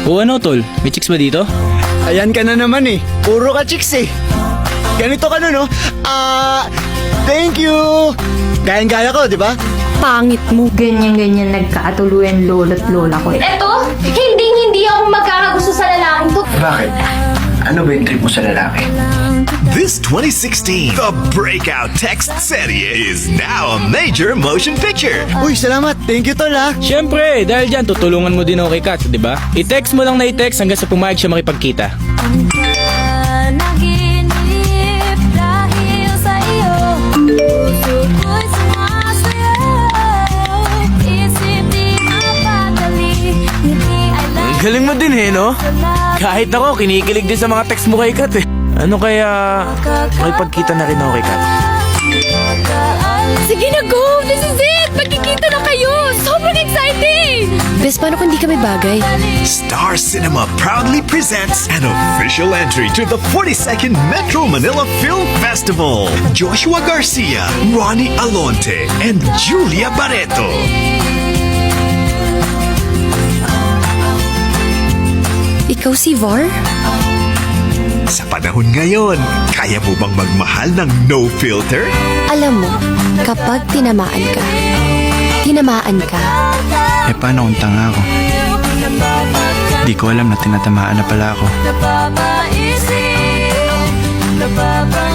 O ano tol, may chicks ba dito? Ayan ka na naman eh. Puro ka chicks eh. Ganito ka na no? Thank you! Gayang-gaya ko, di ba? Pangit mo. Ganyan-ganyan nagkaatuluyan lolo't lola ko. Eto, hindi ako magkakagusto sa lalaking to. Bakit? Ano ba yung trip mo sa lalaki? This 2016, the breakout text serye is now a major motion picture. Uy, salamat. Thank you, tol ha. Siyempre, dahil dyan tutulungan mo din ako kay Kat, di ba? I-text mo lang na i-text hanggang sa pumayag siya makipagkita. Naginip dahil sa iyo. Puso ko'y sumasayaw. Isip di mapadali. Ngiti ay Ang galing mo din eh, no? Kahit ako, kinikilig din sa mga text mo kay Kat eh. Ano kaya makipagkita na rin ako kay Kat? Sige na, go! This is it! Magkikita na kayo! Sobrang exciting! Bes, paano kung di kami bagay? Star Cinema proudly presents an official entry to the 42nd Metro Manila Film Festival. Joshua Garcia, Ronnie Alonte, and Julia Barreto. Ikaw si Var? Sa panahon ngayon, kaya mo bang magmahal ng no filter? Alam mo, kapag tinamaan ka, Eh paano kung tanga ako? Di ko alam na tinatamaan na pala ako. napapaisip, napapaisip.